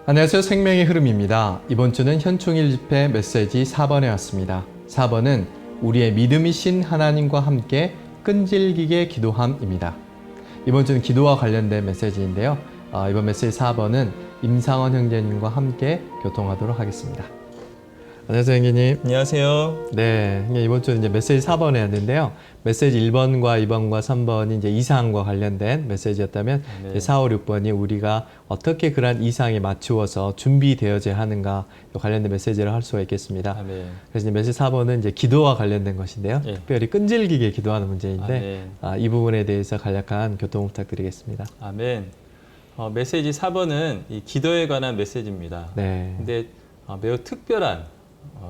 안녕하세요. 생명의 흐름입니다. 이번 주는 현충일 집회 메시지 4번에 왔습니다. 4번은 우리의 믿음이신 하나님과 함께 끈질기게 기도함입니다. 이번 주는 기도와 관련된 메시지인데요. 이번 메시지 4번은 임상원 형제님과 함께 교통하도록 하겠습니다. 안녕하세요, 형제님. 안녕하세요. 네, 이번 주는 이제 메시지 4번에 왔는데요. 메시지 1번과 2번과 3번이 이제 이상과 관련된 메시지였다면, 네. 이제 4, 5, 6번이 우리가 어떻게 그러한 이상에 맞추어서 준비되어져야 하는가 관련된 메시지를 할 수가 있겠습니다. 아멘. 그래서 이제 메시지 4번은 이제 기도와 관련된 것인데요. 예. 특별히 끈질기게 기도하는 문제인데, 이 부분에 대해서 간략한 교통 부탁드리겠습니다. 아멘. 메시지 4번은 이 기도에 관한 메시지입니다. 네. 근데 매우 특별한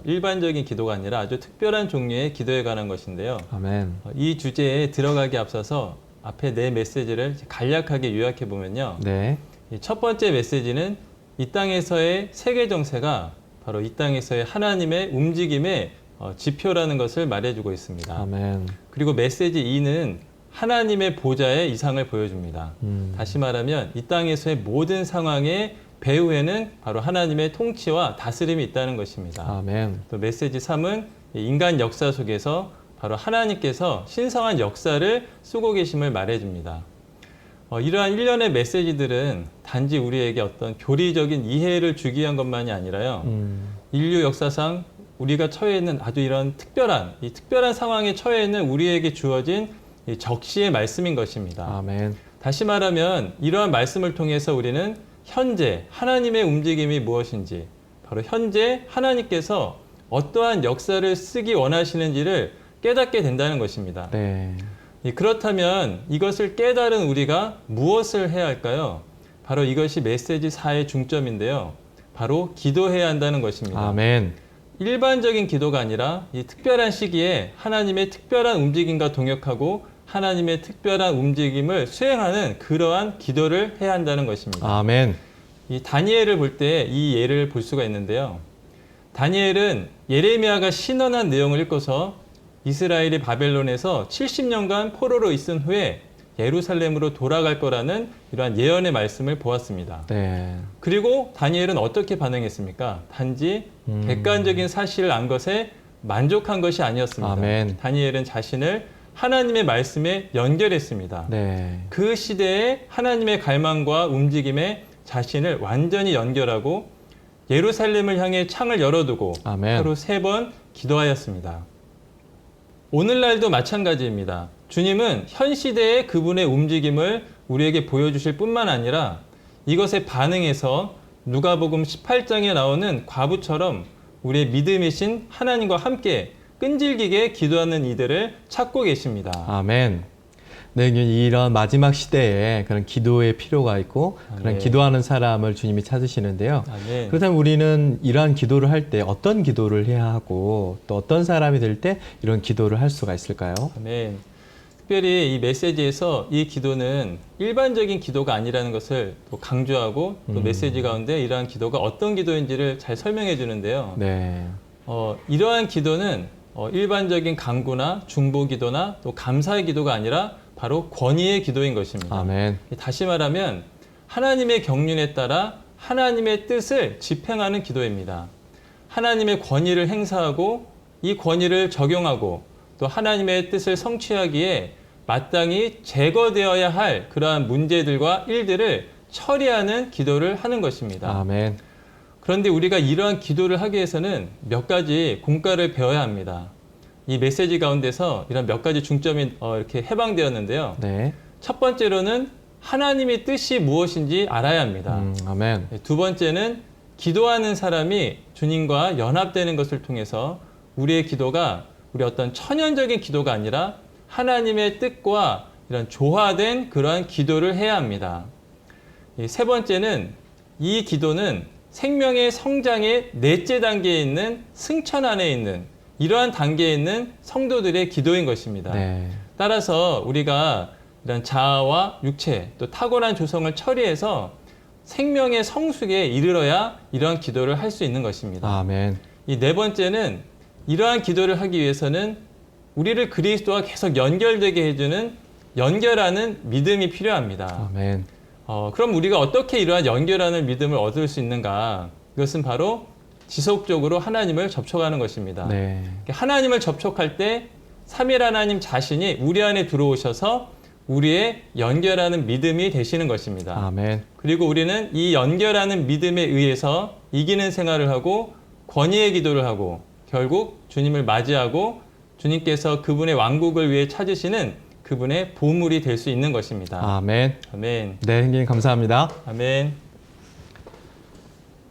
일반적인 기도가 아니라 아주 특별한 종류의 기도에 관한 것인데요. 아멘. 이 주제에 들어가기 앞서서 앞에 네 메시지를 간략하게 요약해 보면요. 네. 첫 번째 메시지는 이 땅에서의 세계 정세가 바로 이 땅에서의 하나님의 움직임의 지표라는 것을 말해주고 있습니다. 아멘. 그리고 메시지 2는 하나님의 보좌의 이상을 보여줍니다. 다시 말하면 이 땅에서의 모든 상황의 배후에는 바로 하나님의 통치와 다스림이 있다는 것입니다. 아멘. 또 메시지 3은 인간 역사 속에서 바로 하나님께서 신성한 역사를 쓰고 계심을 말해줍니다. 이러한 일련의 메시지들은 단지 우리에게 어떤 교리적인 이해를 주기 위한 것만이 아니라요. 인류 역사상 우리가 처해 있는 아주 이런 특별한 상황에 처해 있는 우리에게 주어진 이 적시의 말씀인 것입니다. 아멘. 다시 말하면 이러한 말씀을 통해서 우리는 현재 하나님의 움직임이 무엇인지, 바로 현재 하나님께서 어떠한 역사를 쓰기 원하시는지를 깨닫게 된다는 것입니다. 네. 그렇다면 이것을 깨달은 우리가 무엇을 해야 할까요? 바로 이것이 메시지 4의 중점인데요. 바로 기도해야 한다는 것입니다. 아멘. 일반적인 기도가 아니라 이 특별한 시기에 하나님의 특별한 움직임과 동역하고 하나님의 특별한 움직임을 수행하는 그러한 기도를 해야 한다는 것입니다. 아멘. 이 다니엘을 볼 때 이 예를 볼 수가 있는데요. 다니엘은 예레미야가 신원한 내용을 읽고서 이스라엘이 바벨론에서 70년간 포로로 있은 후에 예루살렘으로 돌아갈 거라는 이러한 예언의 말씀을 보았습니다. 네. 그리고 다니엘은 어떻게 반응했습니까? 단지 객관적인 사실을 안 것에 만족한 것이 아니었습니다. 아멘. 다니엘은 자신을 하나님의 말씀에 연결했습니다. 네. 그 시대에 하나님의 갈망과 움직임에 자신을 완전히 연결하고 예루살렘을 향해 창을 열어두고 아멘. 하루 3번 기도하였습니다. 오늘날도 마찬가지입니다. 주님은 현 시대의 그분의 움직임을 우리에게 보여주실 뿐만 아니라 이것에 반응해서 누가복음 18장에 나오는 과부처럼 우리의 믿음이신 하나님과 함께 끈질기게 기도하는 이들을 찾고 계십니다. 아멘. 네, 이런 마지막 시대에 그런 기도의 필요가 있고 그런 아멘. 기도하는 사람을 주님이 찾으시는데요. 아멘. 그렇다면 우리는 이러한 기도를 할 때 어떤 기도를 해야 하고 또 어떤 사람이 될 때 이런 기도를 할 수가 있을까요? 아멘. 특별히 이 메시지에서 이 기도는 일반적인 기도가 아니라는 것을 또 강조하고 또 메시지 가운데 이러한 기도가 어떤 기도인지를 잘 설명해 주는데요. 네. 이러한 기도는 일반적인 간구나 중보 기도나 또 감사의 기도가 아니라 바로 권위의 기도인 것입니다. 아멘. 다시 말하면 하나님의 경륜에 따라 하나님의 뜻을 집행하는 기도입니다. 하나님의 권위를 행사하고 이 권위를 적용하고 또 하나님의 뜻을 성취하기에 마땅히 제거되어야 할 그러한 문제들과 일들을 처리하는 기도를 하는 것입니다. 아멘. 그런데 우리가 이러한 기도를 하기 위해서는 몇 가지 공과를 배워야 합니다. 이 메시지 가운데서 이런 몇 가지 중점이 이렇게 해방되었는데요. 네. 첫 번째로는 하나님의 뜻이 무엇인지 알아야 합니다. 아멘. 두 번째는 기도하는 사람이 주님과 연합되는 것을 통해서 우리의 기도가 우리 어떤 천연적인 기도가 아니라 하나님의 뜻과 이런 조화된 그러한 기도를 해야 합니다. 세 번째는 이 기도는 생명의 성장의 넷째 단계에 있는 승천 안에 있는 이러한 단계에 있는 성도들의 기도인 것입니다. 네. 따라서 우리가 이런 자아와 육체 또 타고난 조성을 처리해서 생명의 성숙에 이르러야 이러한 기도를 할 수 있는 것입니다. 아멘. 이 네 번째는 이러한 기도를 하기 위해서는 우리를 그리스도와 계속 연결되게 해주는 연결하는 믿음이 필요합니다. 아멘. 그럼 우리가 어떻게 이러한 연결하는 믿음을 얻을 수 있는가? 그것은 바로 지속적으로 하나님을 접촉하는 것입니다. 네. 하나님을 접촉할 때 삼위일 하나님 자신이 우리 안에 들어오셔서 우리의 연결하는 믿음이 되시는 것입니다. 아멘. 그리고 우리는 이 연결하는 믿음에 의해서 이기는 생활을 하고 권위의 기도를 하고 결국 주님을 맞이하고 주님께서 그분의 왕국을 위해 찾으시는 그분의 보물이 될 수 있는 것입니다. 아멘. 아멘. 네, 형님 감사합니다. 아멘.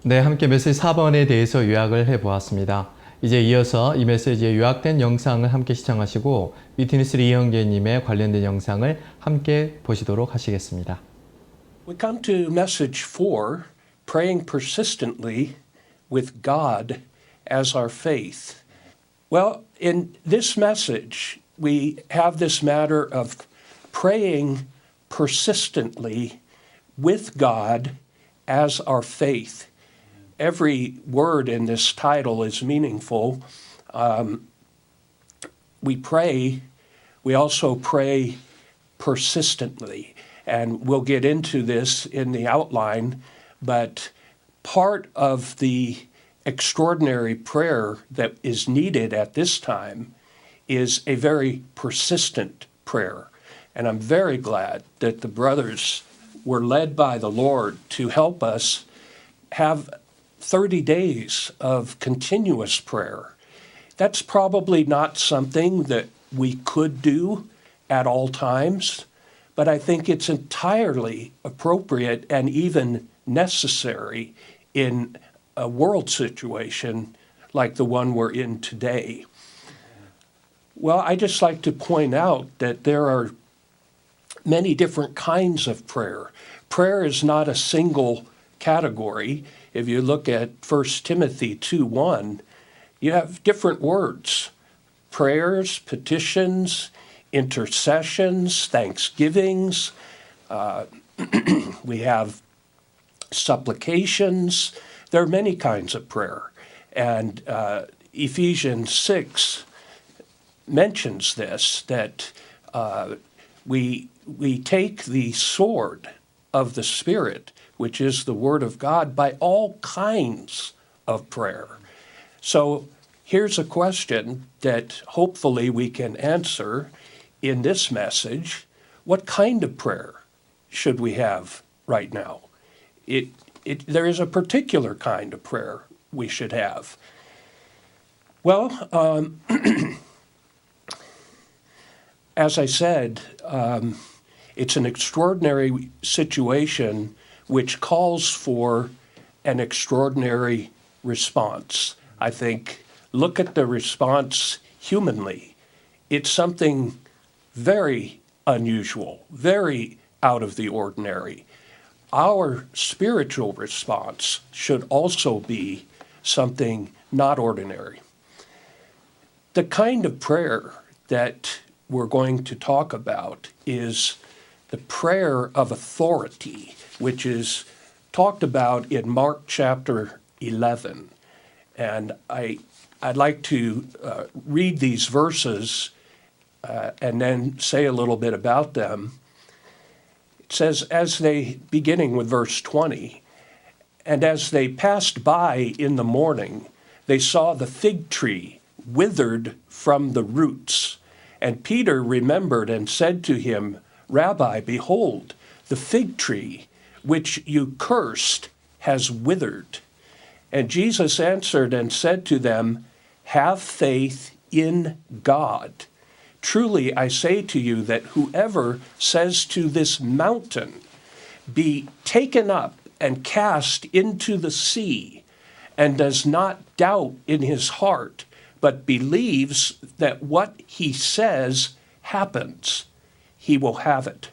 네, 함께 메시지 4번에 대해서 요약을 해보았습니다. 이제 이어서 이 메시지에 요약된 영상을 함께 시청하시고 위트니스 이영재님의 관련된 영상을 함께 보시도록 하시겠습니다. We come to message 4, praying persistently with God as our faith. Well, in this message, we have this matter of praying persistently with God as our faith. Every word in this title is meaningful. We pray, we also pray persistently. And we'll get into this in the outline, but part of the extraordinary prayer that is needed at this time is a very persistent prayer. And I'm very glad that the brothers were led by the Lord to help us have 30 days of continuous prayer. That's probably not something that we could do at all times, but I think it's entirely appropriate and even necessary in a world situation like the one we're in today. Well, I just like to point out that there are many different kinds of prayer. Prayer is not a single category. If you look at 1 Timothy 2:1, you have different words: prayers, petitions, intercessions, thanksgivings. We have supplications. There are many kinds of prayer. And Ephesians 6 mentions this, that we take the sword of the Spirit, which is the Word of God, by all kinds of prayer. So here's a question that hopefully we can answer in this message. What kind of prayer should we have right now? There is a particular kind of prayer we should have. Well, as I said, it's an extraordinary situation which calls for an extraordinary response. I think, look at the response humanly. It's something very unusual, very out of the ordinary. Our spiritual response should also be something not ordinary. The kind of prayer that we're going to talk about is the prayer of authority, which is talked about in Mark chapter 11. And I'd like to read these verses and then say a little bit about them. It says, beginning with verse 20, and as they passed by in the morning, they saw the fig tree withered from the roots. And Peter remembered and said to him, Rabbi, behold, the fig tree which you cursed has withered. And Jesus answered and said to them, have faith in God. Truly I say to you that whoever says to this mountain, be taken up and cast into the sea, and does not doubt in his heart, but believes that what he says happens, he will have it.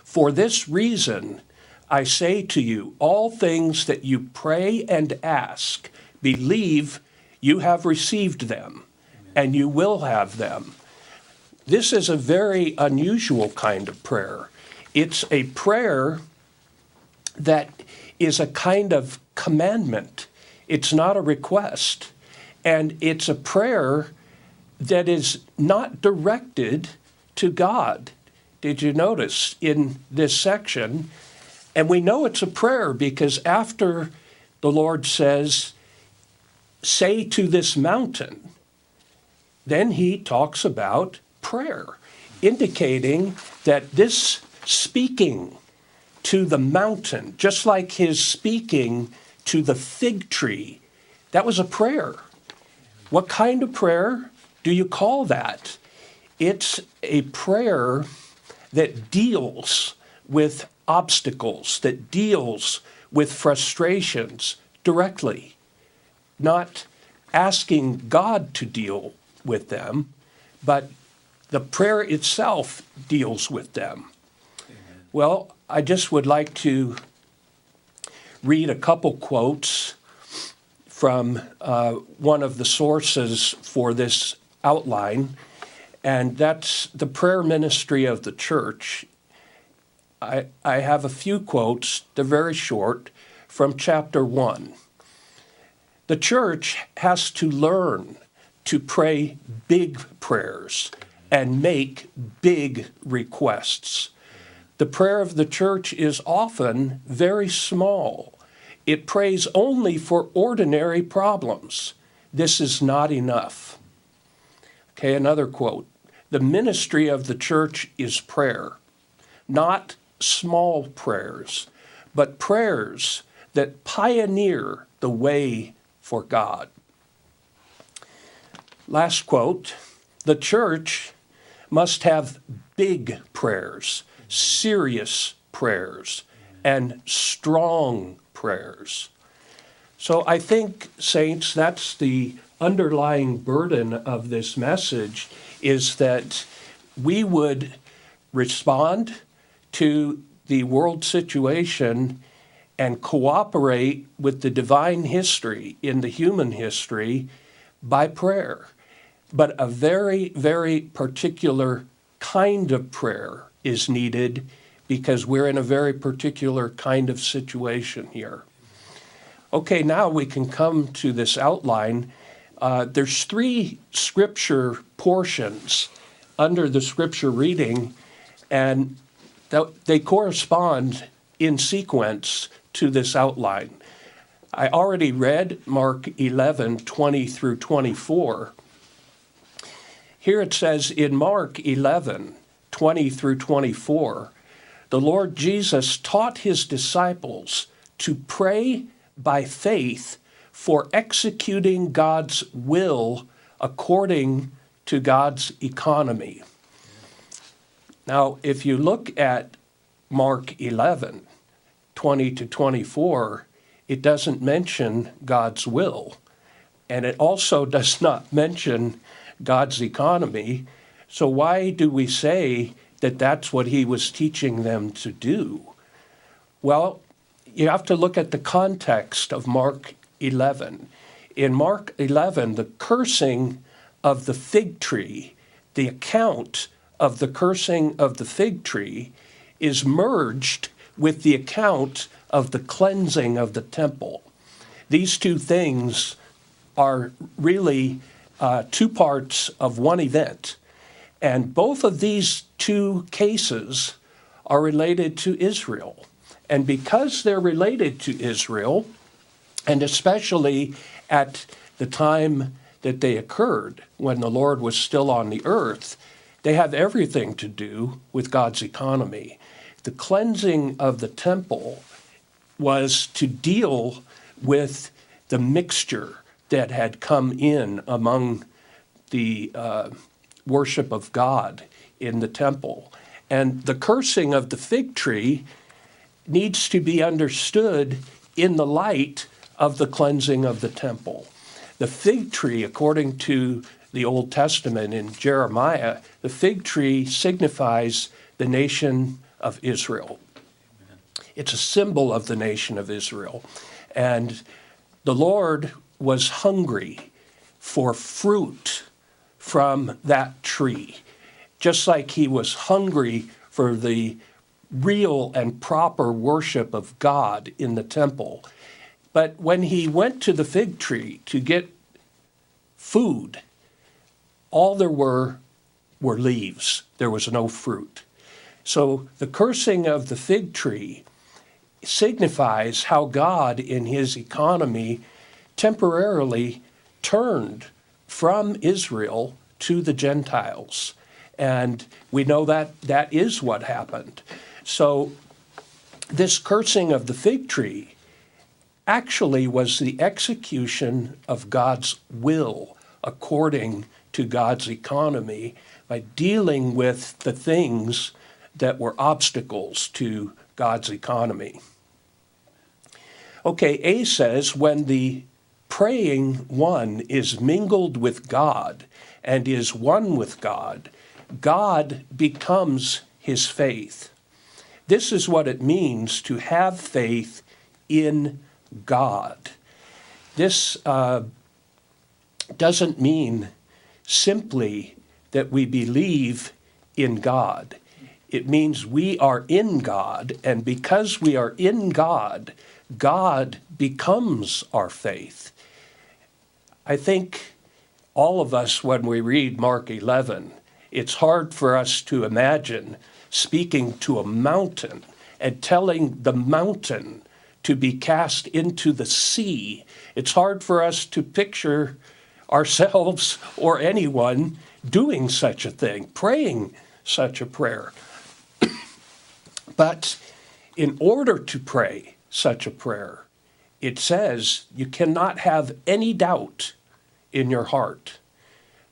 For this reason, I say to you, all things that you pray and ask, believe you have received them, and you will have them. This is a very unusual kind of prayer. It's a prayer that is a kind of commandment. It's not a request. And it's a prayer that is not directed to God. did you notice, in this section? And we know it's a prayer because after the Lord says, say to this mountain, then he talks about prayer, indicating that this speaking to the mountain, just like his speaking to the fig tree, that was a prayer. What kind of prayer do you call that? It's a prayer that deals with obstacles, that deals with frustrations directly, not asking God to deal with them, but the prayer itself deals with them. Amen. Well, I just would like to read a couple quotes from one of the sources for this outline, and that's the prayer ministry of the church. I have a few quotes, they're very short, from chapter 1. The church has to learn to pray big prayers and make big requests. The prayer of the church is often very small. It prays only for ordinary problems. This is not enough. Okay, another quote. The ministry of the church is prayer, not small prayers, but prayers that pioneer the way for God. Last quote, the church must have big prayers, serious prayers, and strong prayers. So I think, saints, that's the underlying burden of this message, is that we would respond to the world situation and cooperate with the divine history in the human history by prayer. But a very, very particular kind of prayer is needed because we're in a very particular kind of situation here. Okay, now we can come to this outline. There's 3 scripture portions under the scripture reading, and they correspond in sequence to this outline. I already read Mark 11, 20 through 24. Here it says in Mark 11, 20 through 24, the Lord Jesus taught his disciples to pray by faith for executing God's will according to God's economy. Now, if you look at Mark 11, 20 to 24, it doesn't mention God's will, and it also does not mention God's economy. So why do we say that that's what he was teaching them to do? Well, you have to look at the context of Mark 11. In Mark 11, the cursing of the fig tree, the account of the cursing of the fig tree is merged with the account of the cleansing of the temple. These two things are really 2 parts of one event. And both of these 2 cases are related to Israel. And because they're related to Israel, and especially at the time that they occurred, when the Lord was still on the earth, they have everything to do with God's economy. The cleansing of the temple was to deal with the mixture that had come in among the worship of God in the temple. And the cursing of the fig tree needs to be understood in the light of the cleansing of the temple. The fig tree, according to the Old Testament in Jeremiah, the fig tree signifies the nation of Israel. It's a symbol of the nation of Israel. And the Lord was hungry for fruit from that tree, just like he was hungry for the real and proper worship of God in the temple. But when he went to the fig tree to get food, all there were leaves. There was no fruit. So the cursing of the fig tree signifies how God, in his economy, temporarily turned from Israel to the Gentiles. And we know that that is what happened. So this cursing of the fig tree actually was the execution of God's will according to God's economy by dealing with the things that were obstacles to God's economy. Okay, A says, when the praying one is mingled with God and is one with God, God becomes his faith. This is what it means to have faith in God. This doesn't mean simply that we believe in God. It means we are in God, and because we are in God, God becomes our faith. I think all of us, when we read Mark 11, it's hard for us to imagine speaking to a mountain and telling the mountain to be cast into the sea. It's hard for us to picture ourselves or anyone doing such a thing, praying such a prayer. But in order to pray such a prayer, it says you cannot have any doubt in your heart.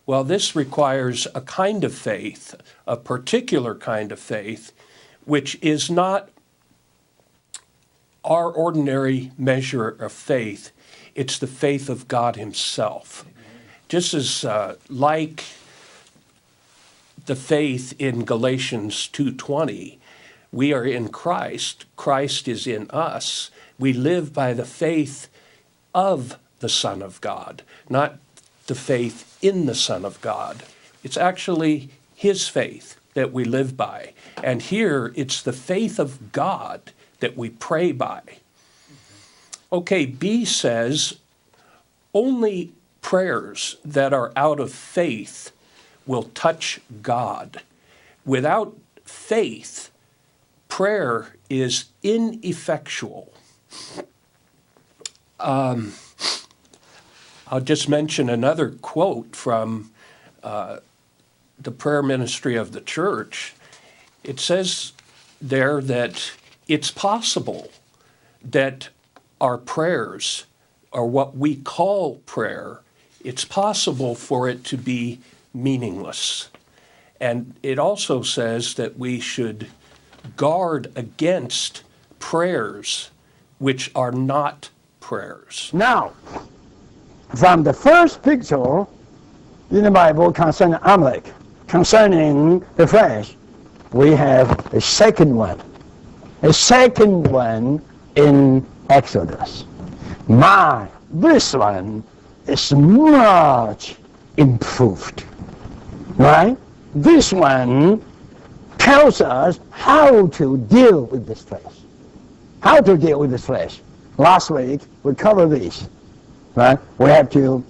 Well, this requires a kind of faith, a particular kind of faith, which is not our ordinary measure of faith. It's the faith of God himself. Just as like the faith in Galatians 2:20, we are in Christ, Christ is in us. We live by the faith of the Son of God, not the faith in the Son of God. It's actually his faith that we live by. And here it's the faith of God that we pray by. Okay, B says only prayers that are out of faith will touch God. Without faith, prayer is ineffectual. I'll just mention another quote from the prayer ministry of the church. It says there that it's possible that our prayers, or what we call prayer, it's possible for it to be meaningless. And it also says that we should guard against prayers which are not prayers. Now, from the first picture in the Bible concerning Amalek, concerning the flesh, we have a second one in Exodus. This one is much improved, right? This one tells us how to deal with this flesh. How to deal with this flesh. Last week, we covered this, right? We have to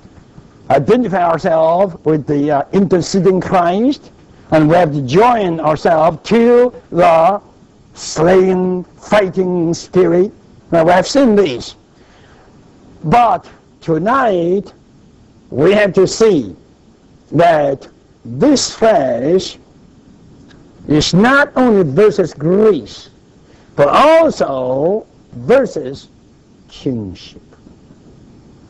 identify ourselves with the interceding Christ, and we have to join ourselves to the slain, fighting spirit. Now, we have seen this. But tonight, we have to see that this flesh is not only versus grace, but also versus kingship.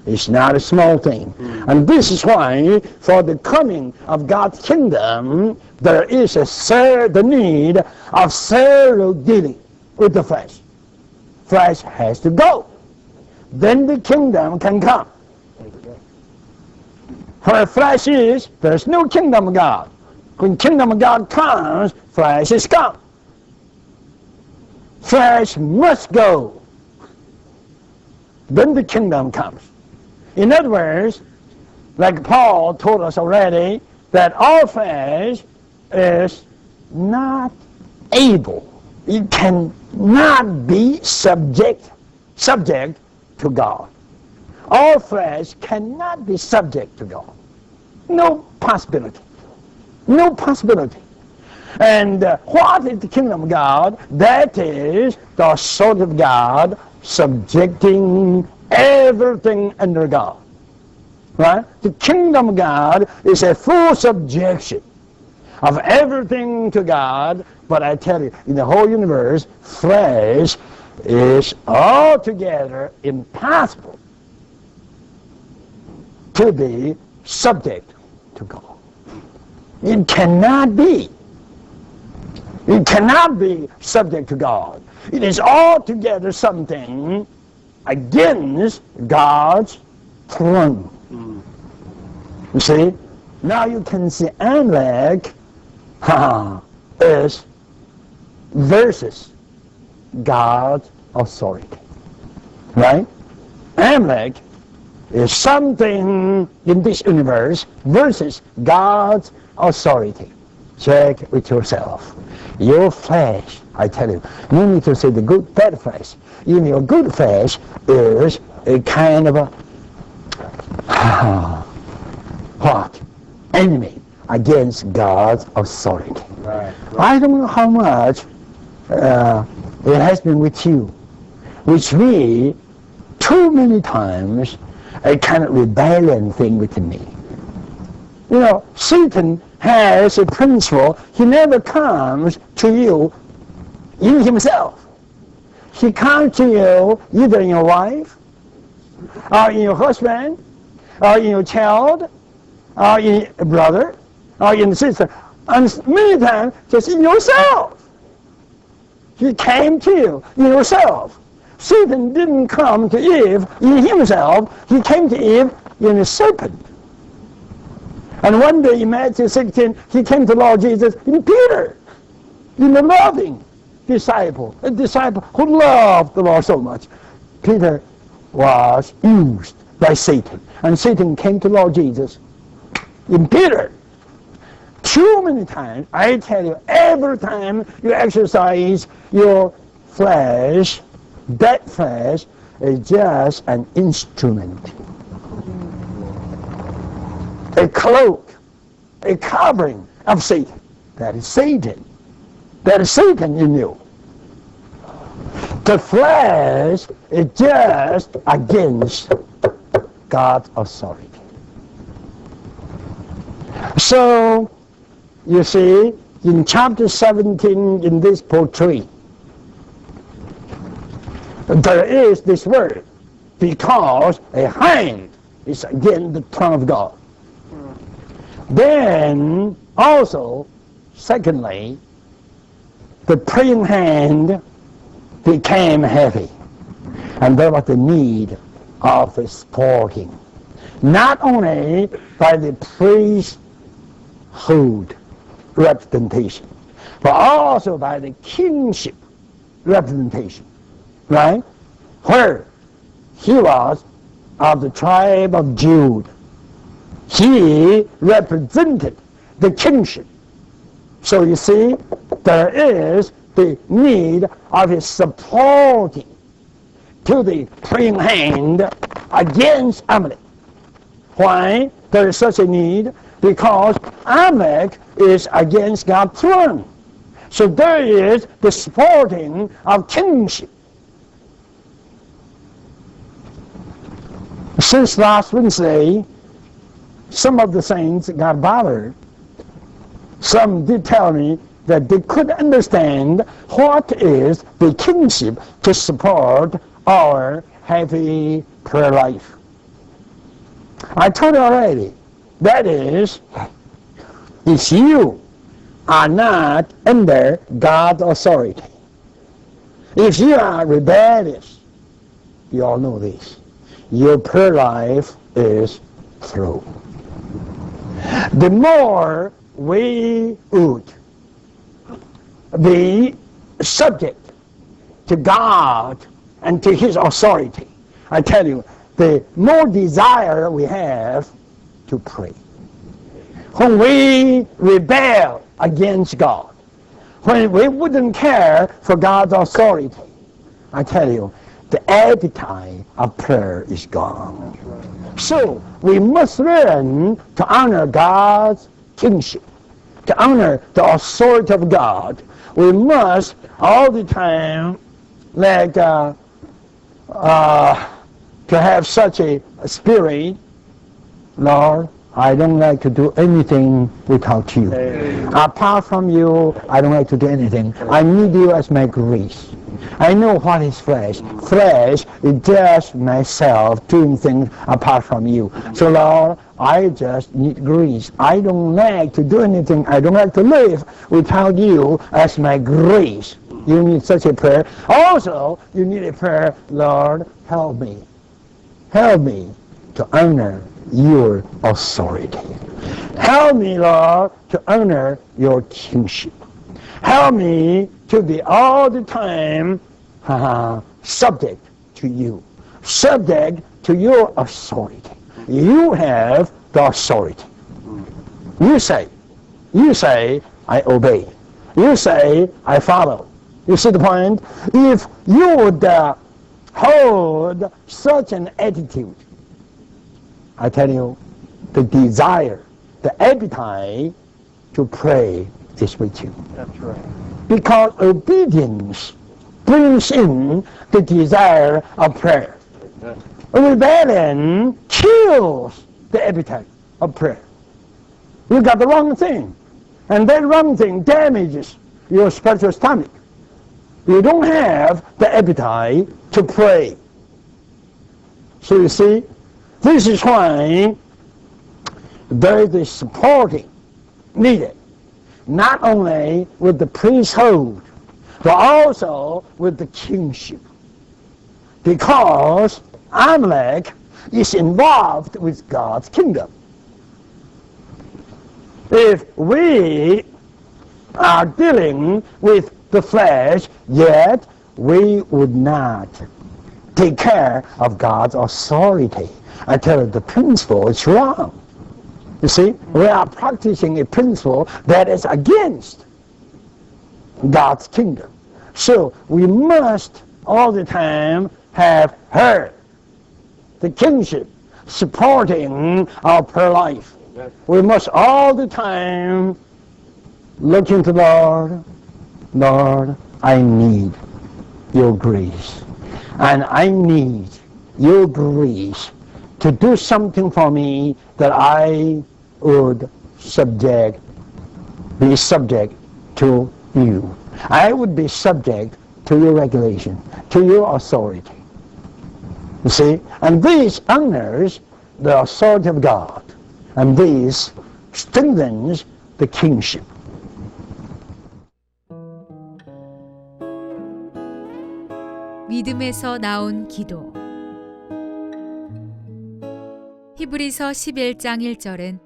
It's not a small thing. And this is why, for the coming of God's kingdom, there is the need of thorough dealing with the flesh. Flesh has to go. Then the kingdom can come. Where flesh is, there's no kingdom of God. When kingdom of God comes, flesh is gone. Flesh must go. Then the kingdom comes. In other words, like Paul told us already, that all flesh is not able. It cannot be subject to God. All flesh cannot be subject to God. No possibility. No possibility. And what is the kingdom of God? That is the authority of God subjecting everything under God. Right? The kingdom of God is a full subjection of everything to God. But I tell you, in the whole universe, flesh is altogether impossible to be subject to God. It cannot be. It cannot be subject to God. It is altogether something against God's throne. You see? Now you can see Amalek is versus God's authority. Right? Amalek is something in this universe versus God's authority. Check with yourself. Your flesh, I tell you, you need to say the good, bad flesh. Even your good flesh is a kind of a what? Enemy against God's authority. Right. I don't know how much it has been with you, which me, too many times, a kind of rebellion thing within me. You know, Satan has a principle. He never comes to you in himself. He comes to you either in your wife, or in your husband, or in your child, or in a brother, or in a sister, and many times just in yourself. He came to you in yourself. Satan didn't come to Eve in himself. He came to Eve in a serpent. And one day in Matthew 16, he came to Lord Jesus in Peter, in a loving disciple, a disciple who loved the Lord so much. Peter was used by Satan, and Satan came to Lord Jesus in Peter. Too many times, I tell you, every time you exercise your flesh, that flesh is just an instrument, a cloak, a covering of Satan. That is Satan. That is Satan in you. The flesh is just against God's authority. So, you see, in chapter 17, in this portrait, there is this word, because a hand is against the throne of God. Then, also, secondly, the praying hand became heavy, and there was the need of a supporting, not only by the priesthood representation, but also by the kingship representation, right? Where he was of the tribe of Judah. He represented the kingship. So you see, there is the need of his supporting to the praying hand against Amalek. Why there is such a need? Because Amalek is against God's throne. So there is the supporting of kingship. Since last Wednesday, some of the saints got bothered. Some did tell me that they couldn't understand what is the kingship to support our heavy prayer life. I told you already, that is, if you are not under God's authority, if you are rebellious, you all know this, your prayer life is through. The more we would be subject to God and to His authority, I tell you, the more desire we have to pray. When we rebel against God, when we wouldn't care for God's authority, I tell you, the appetite of prayer is gone. So we must learn to honor God's kingship. to honor the authority of God, we must all the time to have such a spirit. Lord, I don't like to do anything without you. Apart from you, I don't like to do anything. I need you as my grace. I know what is flesh. Flesh is just myself doing things apart from you. So Lord, I just need grace. I don't like to do anything. I don't like to live without you as my grace. You need such a prayer. Also, you need a prayer, Lord, help me. Help me to honor your authority. Help me, Lord, to honor your kingship. Help me to be all the time subject to you, subject to your authority. You have the authority. You say, I obey. You say, I follow. You see the point? If you would hold such an attitude, I tell you, the desire, the appetite to pray is with you. That's right. Because obedience brings in the desire of prayer. Rebellion kills the appetite of prayer. You got the wrong thing, and that wrong thing damages your spiritual stomach. You don't have the appetite to pray. So you see, this is why there is a supporting needed, not only with the priesthood, but also with the kingship. Because Amalek is involved with God's kingdom. If we are dealing with the flesh, yet we would not take care of God's authority. I tell you, the principle is wrong. You see, we are practicing a principle that is against God's kingdom. So we must all the time have her, the kingship, supporting our prayer life. We must all the time look into the Lord. Lord, I need your grace. And I need your grace to do something for me that I would be subject to you. I would be subject to your regulation, to your authority. You see? And this honors the authority of God. And this strengthens the kingship. 믿음에서 나온 기도. 히브리서 11장 1절은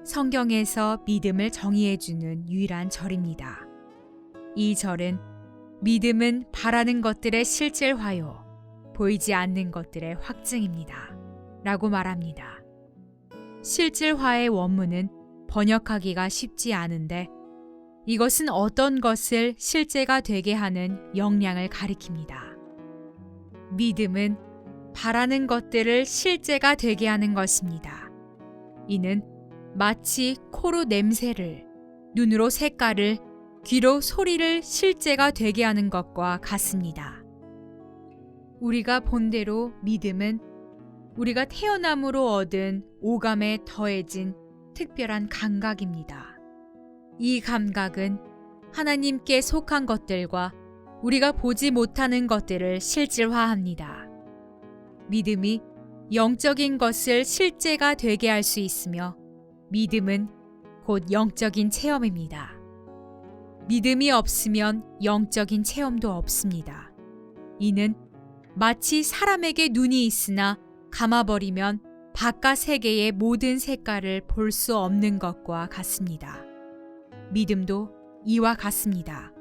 성경에서 믿음을 정의해주는 유일한 절입니다. 이 절은 믿음은 바라는 것들의 실질화요, 보이지 않는 것들의 확증입니다. 라고 말합니다. 실질화의 원문은 번역하기가 쉽지 않은데 이것은 어떤 것을 실제가 되게 하는 역량을 가리킵니다. 믿음은 바라는 것들을 실제가 되게 하는 것입니다. 이는 마치 코로 냄새를, 눈으로 색깔을, 귀로 소리를 실제가 되게 하는 것과 같습니다. 우리가 본대로 믿음은 우리가 태어남으로 얻은 오감에 더해진 특별한 감각입니다. 이 감각은 하나님께 속한 것들과 우리가 보지 못하는 것들을 실질화합니다. 믿음이 영적인 것을 실제가 되게 할 수 있으며 믿음은 곧 영적인 체험입니다. 믿음이 없으면 영적인 체험도 없습니다. 이는 마치 사람에게 눈이 있으나 감아버리면 바깥 세계의 모든 색깔을 볼 수 없는 것과 같습니다. 믿음도 이와 같습니다.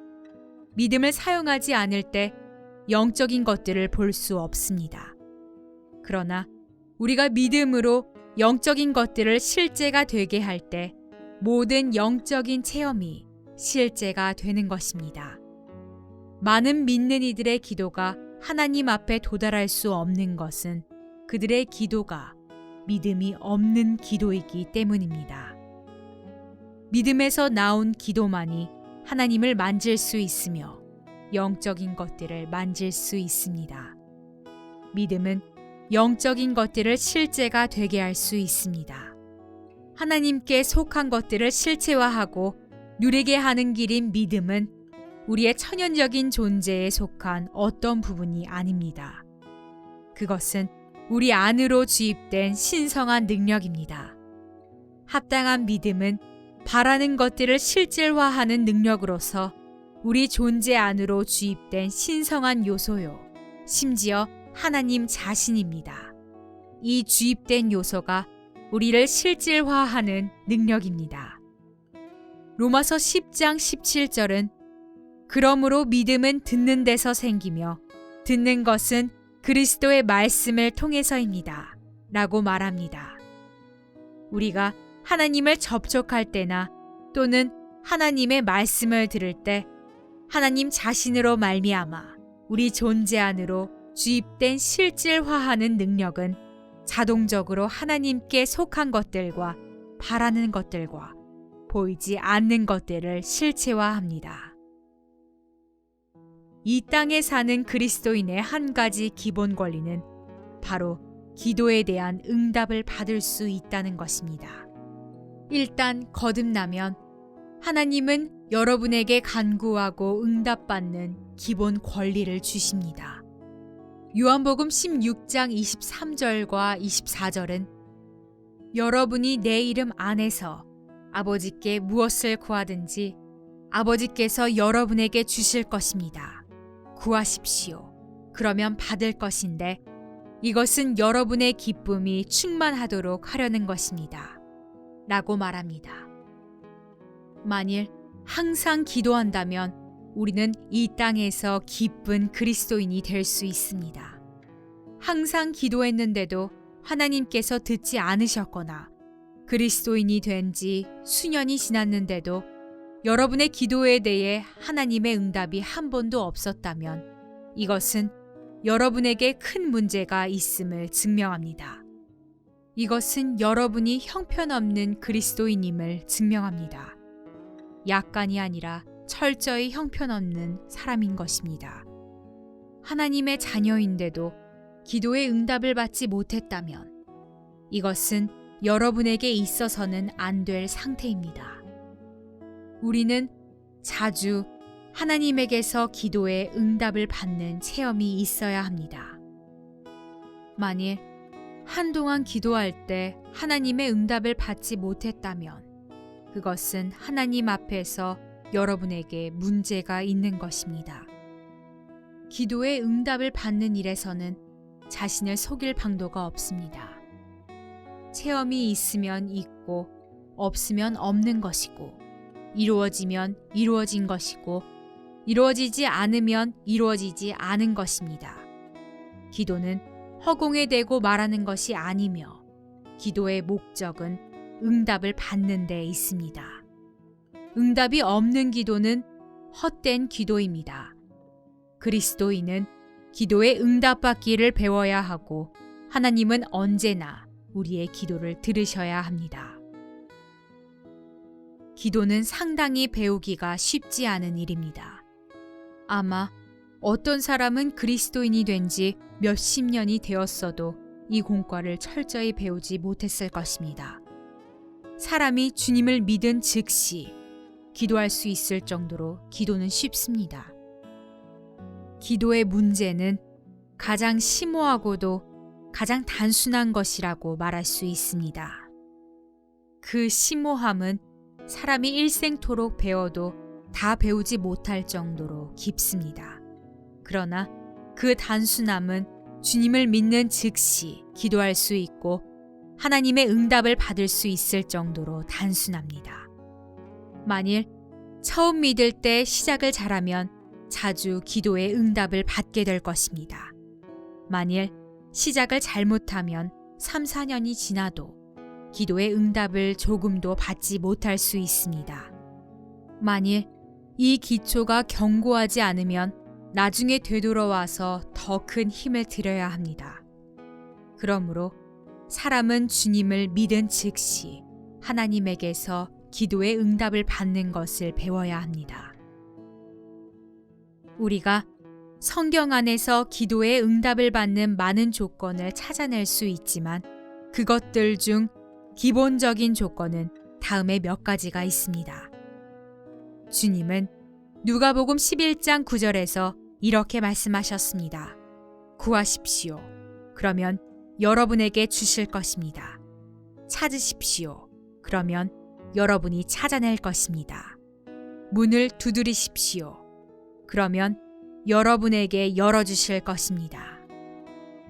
믿음을 사용하지 않을 때 영적인 것들을 볼 수 없습니다. 그러나 우리가 믿음으로 영적인 것들을 실제가 되게 할 때 모든 영적인 체험이 실제가 되는 것입니다. 많은 믿는 이들의 기도가 하나님 앞에 도달할 수 없는 것은 그들의 기도가 믿음이 없는 기도이기 때문입니다. 믿음에서 나온 기도만이 하나님을 만질 수 있으며 영적인 것들을 만질 수 있습니다. 믿음은 영적인 것들을 실제가 되게 할 수 있습니다. 하나님께 속한 것들을 실체화하고 누리게 하는 길인 믿음은 우리의 천연적인 존재에 속한 어떤 부분이 아닙니다. 그것은 우리 안으로 주입된 신성한 능력입니다. 합당한 믿음은 바라는 것들을 실질화하는 능력으로서 우리 존재 안으로 주입된 신성한 요소요, 심지어 하나님 자신입니다. 이 주입된 요소가 우리를 실질화하는 능력입니다. 로마서 10장 17절은 그러므로 믿음은 듣는 데서 생기며 듣는 것은 그리스도의 말씀을 통해서입니다. 라고 말합니다. 우리가 하나님을 접촉할 때나 또는 하나님의 말씀을 들을 때 하나님 자신으로 말미암아 우리 존재 안으로 주입된 실질화하는 능력은 자동적으로 하나님께 속한 것들과 바라는 것들과 보이지 않는 것들을 실체화합니다. 이 땅에 사는 그리스도인의 한 가지 기본 권리는 바로 기도에 대한 응답을 받을 수 있다는 것입니다. 일단 거듭나면 하나님은 여러분에게 간구하고 응답받는 기본 권리를 주십니다. 요한복음 16장 23절과 24절은 여러분이 내 이름 안에서 아버지께 무엇을 구하든지 아버지께서 여러분에게 주실 것입니다. 구하십시오. 그러면 받을 것인데 이것은 여러분의 기쁨이 충만하도록 하려는 것입니다. 라고 말합니다. 만일 항상 기도한다면 우리는 이 땅에서 기쁜 그리스도인이 될 수 있습니다. 항상 기도했는데도 하나님께서 듣지 않으셨거나 그리스도인이 된 지 수년이 지났는데도 여러분의 기도에 대해 하나님의 응답이 한 번도 없었다면 이것은 여러분에게 큰 문제가 있음을 증명합니다. 이것은 여러분이 형편없는 그리스도인임을 증명합니다. 약간이 아니라 철저히 형편없는 사람인 것입니다. 하나님의 자녀인데도 기도의 응답을 받지 못했다면 이것은 여러분에게 있어서는 안 될 상태입니다. 우리는 자주 하나님에게서 기도의 응답을 받는 체험이 있어야 합니다. 만일 한동안 기도할 때 하나님의 응답을 받지 못했다면 그것은 하나님 앞에서 여러분에게 문제가 있는 것입니다. 기도의 응답을 받는 일에서는 자신을 속일 방도가 없습니다. 체험이 있으면 있고 없으면 없는 것이고 이루어지면 이루어진 것이고 이루어지지 않으면 이루어지지 않은 것입니다. 기도는 허공에 대고 말하는 것이 아니며 기도의 목적은 응답을 받는 데 있습니다. 응답이 없는 기도는 헛된 기도입니다. 그리스도인은 기도에 응답받기를 배워야 하고 하나님은 언제나 우리의 기도를 들으셔야 합니다. 기도는 상당히 배우기가 쉽지 않은 일입니다. 아마 어떤 사람은 그리스도인이 된 지 몇십 년이 되었어도 이 공과를 철저히 배우지 못했을 것입니다. 사람이 주님을 믿은 즉시 기도할 수 있을 정도로 기도는 쉽습니다. 기도의 문제는 가장 심오하고도 가장 단순한 것이라고 말할 수 있습니다. 그 심오함은 사람이 일생토록 배워도 다 배우지 못할 정도로 깊습니다. 그러나 그 단순함은 주님을 믿는 즉시 기도할 수 있고 하나님의 응답을 받을 수 있을 정도로 단순합니다. 만일 처음 믿을 때 시작을 잘하면 자주 기도의 응답을 받게 될 것입니다. 만일 시작을 잘못하면 3, 4년이 지나도 기도의 응답을 조금도 받지 못할 수 있습니다. 만일 이 기초가 견고하지 않으면 나중에 되돌아와서 더 큰 힘을 들여야 합니다. 그러므로 사람은 주님을 믿은 즉시 하나님에게서 기도의 응답을 받는 것을 배워야 합니다. 우리가 성경 안에서 기도의 응답을 받는 많은 조건을 찾아낼 수 있지만 그것들 중 기본적인 조건은 다음에 몇 가지가 있습니다. 주님은 누가복음 11장 9절에서 이렇게 말씀하셨습니다. 구하십시오. 그러면 여러분에게 주실 것입니다. 찾으십시오. 그러면 여러분이 찾아낼 것입니다. 문을 두드리십시오. 그러면 여러분에게 열어주실 것입니다.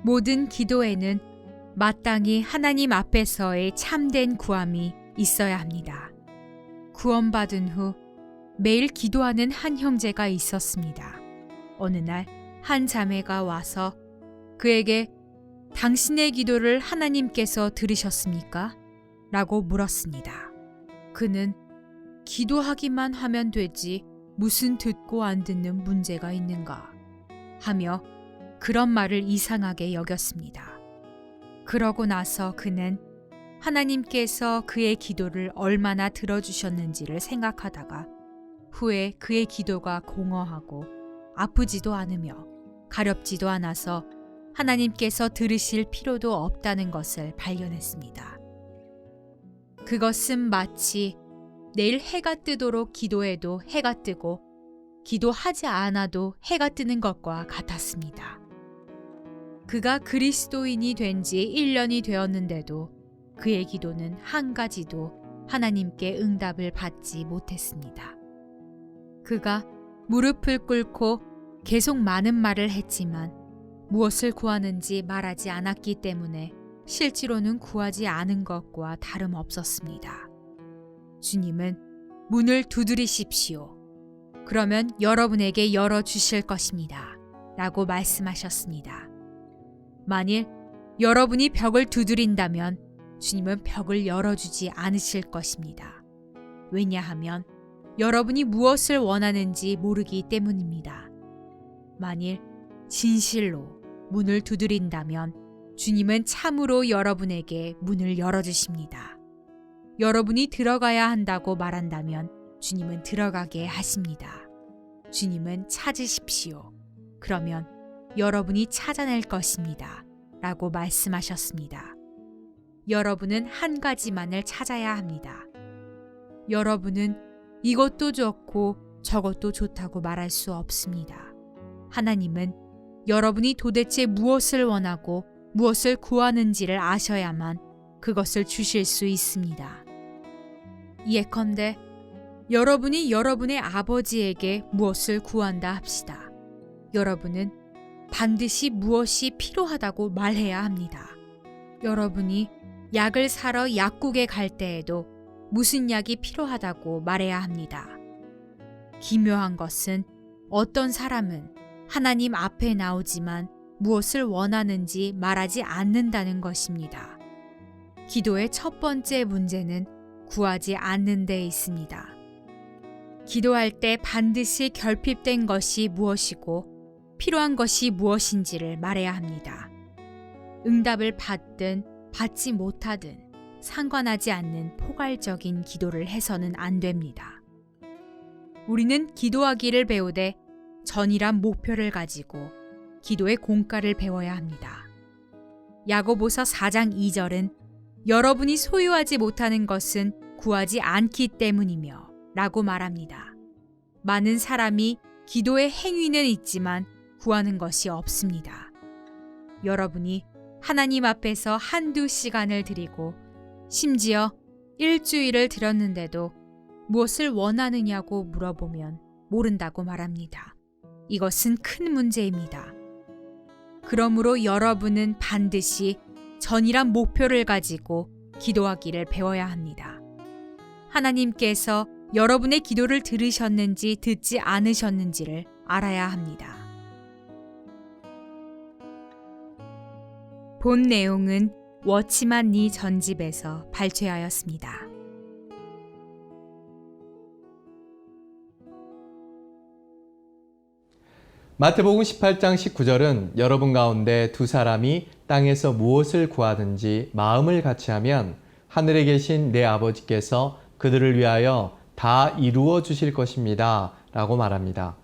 모든 기도에는 마땅히 하나님 앞에서의 참된 구함이 있어야 합니다. 구원받은 후 매일 기도하는 한 형제가 있었습니다. 어느 날 한 자매가 와서 그에게 당신의 기도를 하나님께서 들으셨습니까? 라고 물었습니다. 그는 기도하기만 하면 되지 무슨 듣고 안 듣는 문제가 있는가 하며 그런 말을 이상하게 여겼습니다. 그러고 나서 그는 하나님께서 그의 기도를 얼마나 들어주셨는지를 생각하다가 후에 그의 기도가 공허하고 아프지도 않으며 가렵지도 않아서 하나님께서 들으실 필요도 없다는 것을 발견했습니다. 그것은 마치 내일 해가 뜨도록 기도해도 해가 뜨고 기도하지 않아도 해가 뜨는 것과 같았습니다. 그가 그리스도인이 된 지 1년이 되었는데도 그의 기도는 한 가지도 하나님께 응답을 받지 못했습니다. 그가 무릎을 꿇고 계속 많은 말을 했지만 무엇을 구하는지 말하지 않았기 때문에 실제로는 구하지 않은 것과 다름없었습니다. 주님은 문을 두드리십시오. 그러면 여러분에게 열어주실 것입니다. 라고 말씀하셨습니다. 만일 여러분이 벽을 두드린다면 주님은 벽을 열어주지 않으실 것입니다. 왜냐하면 여러분이 무엇을 원하는지 모르기 때문입니다. 만일 진실로 문을 두드린다면 주님은 참으로 여러분에게 문을 열어주십니다. 여러분이 들어가야 한다고 말한다면 주님은 들어가게 하십니다. 주님은 찾으십시오. 그러면 여러분이 찾아낼 것입니다. 라고 말씀하셨습니다. 여러분은 한 가지만을 찾아야 합니다. 여러분은 이것도 좋고 저것도 좋다고 말할 수 없습니다. 하나님은 여러분이 도대체 무엇을 원하고 무엇을 구하는지를 아셔야만 그것을 주실 수 있습니다. 예컨대 여러분이 여러분의 아버지에게 무엇을 구한다 합시다. 여러분은 반드시 무엇이 필요하다고 말해야 합니다. 여러분이 약을 사러 약국에 갈 때에도 무슨 약이 필요하다고 말해야 합니다. 기묘한 것은 어떤 사람은 하나님 앞에 나오지만 무엇을 원하는지 말하지 않는다는 것입니다. 기도의 첫 번째 문제는 구하지 않는 데 있습니다. 기도할 때 반드시 결핍된 것이 무엇이고 필요한 것이 무엇인지를 말해야 합니다. 응답을 받든 받지 못하든 상관하지 않는 포괄적인 기도를 해서는 안 됩니다. 우리는 기도하기를 배우되 전이란 목표를 가지고 기도의 공과를 배워야 합니다. 야고보서 4장 2절은 여러분이 소유하지 못하는 것은 구하지 않기 때문이며 라고 말합니다. 많은 사람이 기도의 행위는 있지만 구하는 것이 없습니다. 여러분이 하나님 앞에서 한두 시간을 드리고 심지어 일주일을 드렸는데도 무엇을 원하느냐고 물어보면 모른다고 말합니다. 이것은 큰 문제입니다. 그러므로 여러분은 반드시 전이란 목표를 가지고 기도하기를 배워야 합니다. 하나님께서 여러분의 기도를 들으셨는지 듣지 않으셨는지를 알아야 합니다. 본 내용은 워치만 니 전집에서 발췌하였습니다. 마태복음 18장 19절은 여러분 가운데 두 사람이 땅에서 무엇을 구하든지 마음을 같이 하면 하늘에 계신 내 아버지께서 그들을 위하여 다 이루어 주실 것입니다. 라고 말합니다.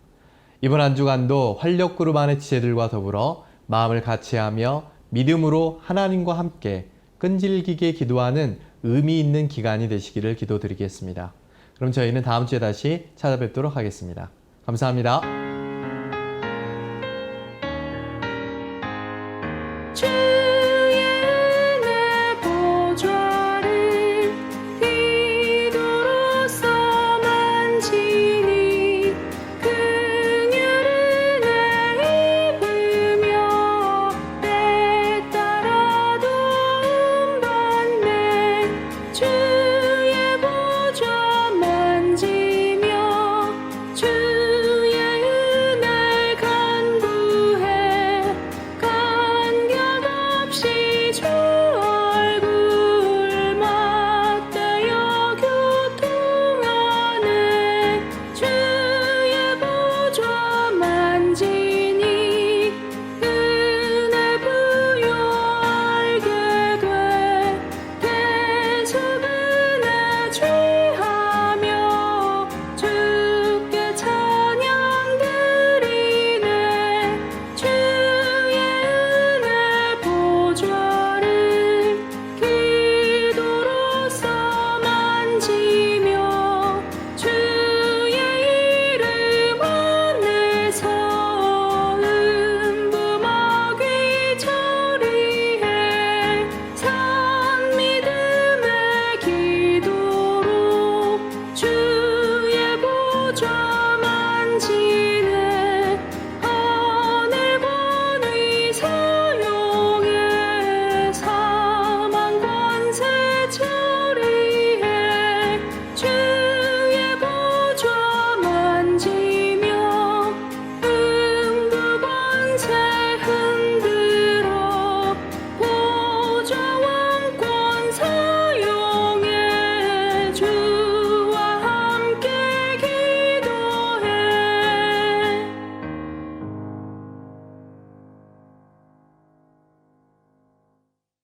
이번 한 주간도 활력그룹 안의 지체들과 더불어 마음을 같이하며 믿음으로 하나님과 함께 끈질기게 기도하는 의미 있는 기간이 되시기를 기도드리겠습니다. 그럼 저희는 다음 주에 다시 찾아뵙도록 하겠습니다. 감사합니다.